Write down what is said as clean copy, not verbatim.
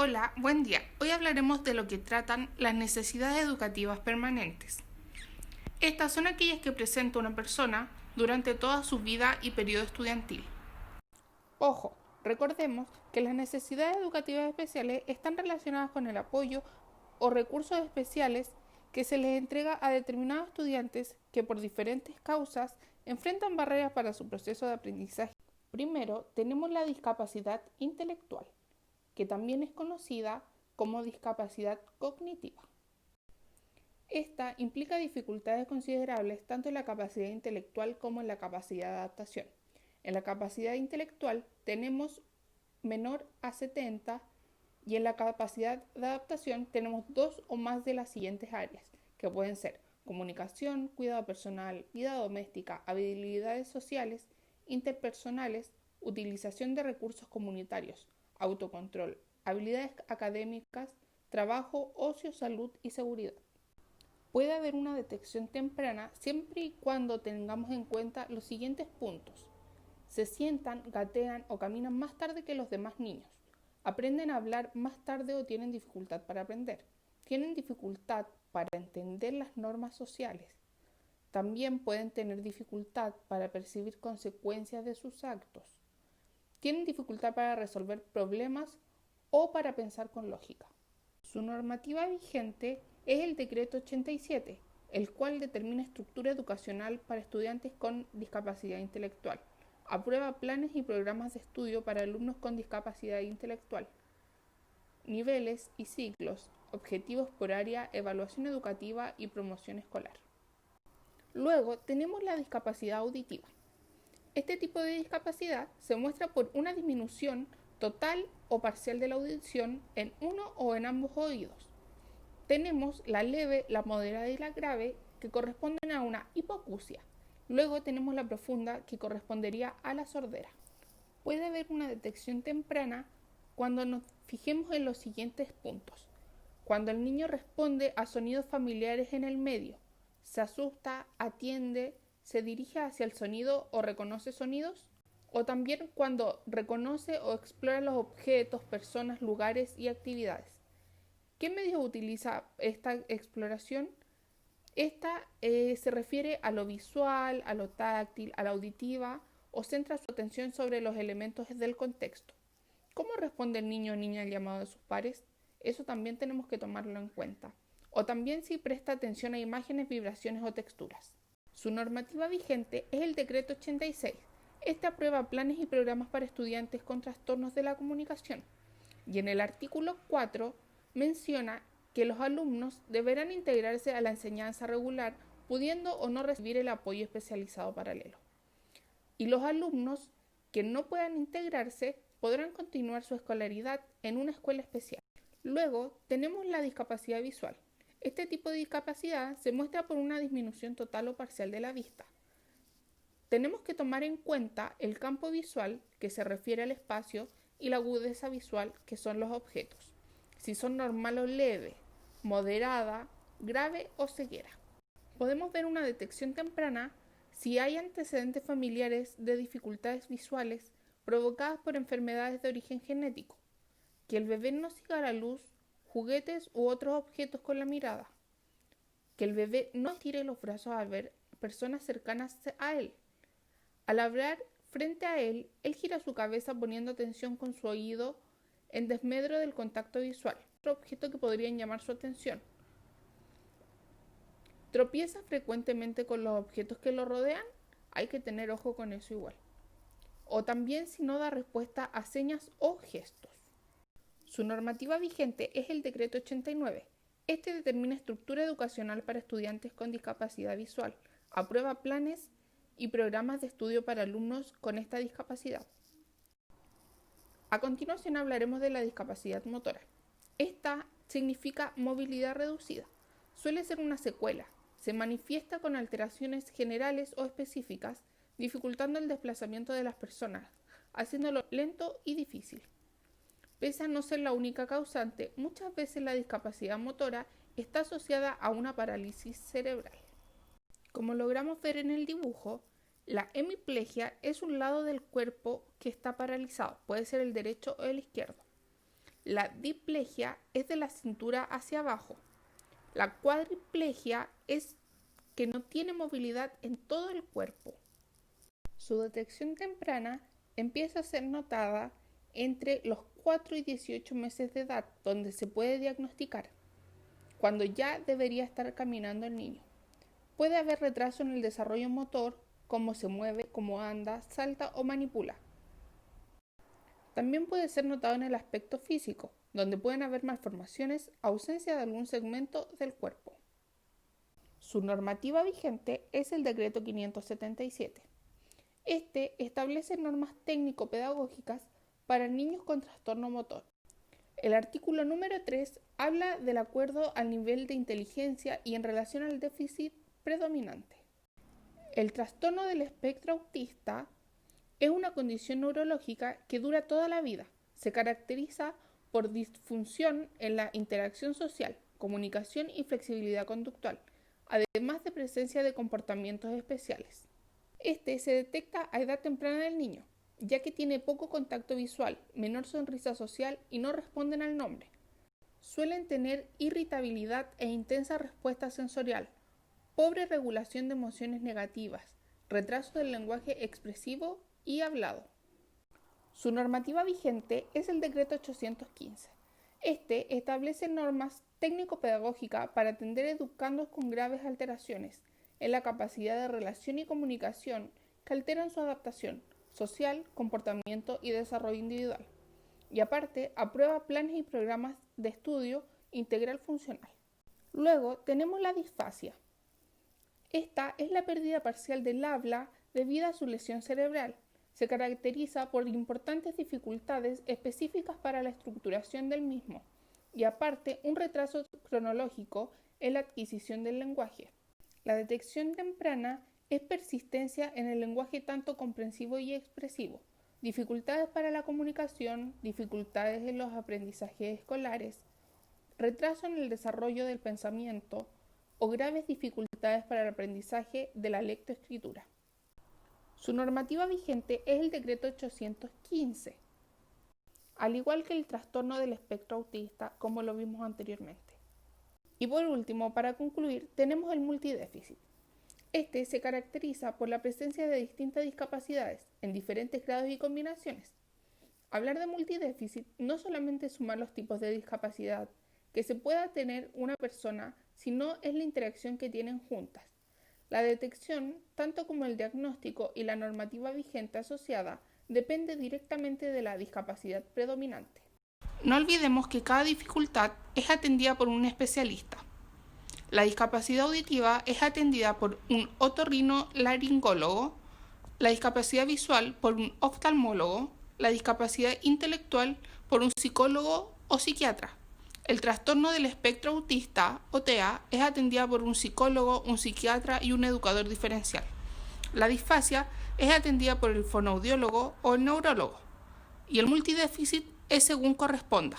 Hola, buen día. Hoy hablaremos de lo que tratan las necesidades educativas permanentes. Estas son aquellas que presenta una persona durante toda su vida y periodo estudiantil. Ojo, recordemos que las necesidades educativas especiales están relacionadas con el apoyo o recursos especiales que se les entrega a determinados estudiantes que por diferentes causas enfrentan barreras para su proceso de aprendizaje. Primero, tenemos la discapacidad intelectual, que también es conocida como discapacidad cognitiva. Esta implica dificultades considerables tanto en la capacidad intelectual como en la capacidad de adaptación. En la capacidad intelectual tenemos menor a 70 y en la capacidad de adaptación tenemos dos o más de las siguientes áreas, que pueden ser comunicación, cuidado personal, vida doméstica, habilidades sociales, interpersonales, utilización de recursos comunitarios, autocontrol, habilidades académicas, trabajo, ocio, salud y seguridad. Puede haber una detección temprana siempre y cuando tengamos en cuenta los siguientes puntos. Se sientan, gatean o caminan más tarde que los demás niños. Aprenden a hablar más tarde o tienen dificultad para aprender. Tienen dificultad para entender las normas sociales. También pueden tener dificultad para percibir consecuencias de sus actos. Tienen dificultad para resolver problemas o para pensar con lógica. Su normativa vigente es el Decreto 87, el cual determina estructura educacional para estudiantes con discapacidad intelectual. Aprueba planes y programas de estudio para alumnos con discapacidad intelectual. Niveles y ciclos, objetivos por área, evaluación educativa y promoción escolar. Luego tenemos la discapacidad auditiva. Este tipo de discapacidad se muestra por una disminución total o parcial de la audición en uno o en ambos oídos. Tenemos la leve, la moderada y la grave, que corresponden a una hipoacusia. Luego tenemos la profunda, que correspondería a la sordera. Puede haber una detección temprana cuando nos fijemos en los siguientes puntos. Cuando el niño responde a sonidos familiares en el medio, se asusta, atiende, se dirige hacia el sonido o reconoce sonidos, o también cuando reconoce o explora los objetos, personas, lugares y actividades. ¿Qué medios utiliza esta exploración? Esta se refiere a lo visual, a lo táctil, a la auditiva o centra su atención sobre los elementos del contexto. ¿Cómo responde el niño o niña al llamado de sus pares? Eso también tenemos que tomarlo en cuenta. O también si presta atención a imágenes, vibraciones o texturas. Su normativa vigente es el Decreto 86. Este aprueba planes y programas para estudiantes con trastornos de la comunicación. Y en el artículo 4 menciona que los alumnos deberán integrarse a la enseñanza regular, pudiendo o no recibir el apoyo especializado paralelo. Y los alumnos que no puedan integrarse podrán continuar su escolaridad en una escuela especial. Luego tenemos la discapacidad visual. Este tipo de discapacidad se muestra por una disminución total o parcial de la vista. Tenemos que tomar en cuenta el campo visual, que se refiere al espacio, y la agudeza visual, que son los objetos. Si son normal o leve, moderada, grave o ceguera. Podemos ver una detección temprana si hay antecedentes familiares de dificultades visuales provocadas por enfermedades de origen genético, que el bebé no siga a la luz, juguetes u otros objetos con la mirada, que el bebé no estire los brazos al ver personas cercanas a él. Al hablar frente a él, él gira su cabeza poniendo atención con su oído en desmedro del contacto visual, otro objeto que podrían llamar su atención. Tropieza frecuentemente con los objetos que lo rodean, hay que tener ojo con eso igual. O también si no da respuesta a señas o gestos. Su normativa vigente es el Decreto 89. Este determina estructura educacional para estudiantes con discapacidad visual, aprueba planes y programas de estudio para alumnos con esta discapacidad. A continuación hablaremos de la discapacidad motora. Esta significa movilidad reducida. Suele ser una secuela. Se manifiesta con alteraciones generales o específicas, dificultando el desplazamiento de las personas, haciéndolo lento y difícil. Pese a no ser la única causante, muchas veces la discapacidad motora está asociada a una parálisis cerebral. Como logramos ver en el dibujo, la hemiplegia es un lado del cuerpo que está paralizado, puede ser el derecho o el izquierdo. La diplegia es de la cintura hacia abajo. La cuadriplegia es que no tiene movilidad en todo el cuerpo. Su detección temprana empieza a ser notada entre los 4 y 18 meses de edad, donde se puede diagnosticar, cuando ya debería estar caminando el niño. Puede haber retraso en el desarrollo motor, cómo se mueve, cómo anda, salta o manipula. También puede ser notado en el aspecto físico, donde pueden haber malformaciones, ausencia de algún segmento del cuerpo. Su normativa vigente es el Decreto 577. Este establece normas técnico-pedagógicas para niños con trastorno motor. El artículo número 3 habla del acuerdo al nivel de inteligencia y en relación al déficit predominante. El trastorno del espectro autista es una condición neurológica que dura toda la vida. Se caracteriza por disfunción en la interacción social, comunicación y flexibilidad conductual, además de presencia de comportamientos especiales. Este se detecta a edad temprana del niño, ya que tiene poco contacto visual, menor sonrisa social y no responden al nombre. Suelen tener irritabilidad e intensa respuesta sensorial, pobre regulación de emociones negativas, retraso del lenguaje expresivo y hablado. Su normativa vigente es el Decreto 815. Este establece normas técnico-pedagógicas para atender educandos con graves alteraciones en la capacidad de relación y comunicación que alteran su adaptación social, comportamiento y desarrollo individual. Y aparte, aprueba planes y programas de estudio integral funcional. Luego tenemos la disfasia. Esta es la pérdida parcial del habla debido a su lesión cerebral. Se caracteriza por importantes dificultades específicas para la estructuración del mismo y aparte un retraso cronológico en la adquisición del lenguaje. La detección temprana es persistencia en el lenguaje tanto comprensivo y expresivo, dificultades para la comunicación, dificultades en los aprendizajes escolares, retraso en el desarrollo del pensamiento o graves dificultades para el aprendizaje de la lectoescritura. Su normativa vigente es el Decreto 815, al igual que el trastorno del espectro autista, como lo vimos anteriormente. Y por último, para concluir, tenemos el multidéficit. Este se caracteriza por la presencia de distintas discapacidades en diferentes grados y combinaciones. Hablar de multidéficit no solamente sumar los tipos de discapacidad que se pueda tener una persona, sino es la interacción que tienen juntas. La detección, tanto como el diagnóstico y la normativa vigente asociada, depende directamente de la discapacidad predominante. No olvidemos que cada dificultad es atendida por un especialista. La discapacidad auditiva es atendida por un otorrinolaringólogo, la discapacidad visual por un oftalmólogo, la discapacidad intelectual por un psicólogo o psiquiatra. El trastorno del espectro autista, o TEA, es atendida por un psicólogo, un psiquiatra y un educador diferencial. La disfasia es atendida por el fonoaudiólogo o el neurólogo. Y el multidéficit es según corresponda.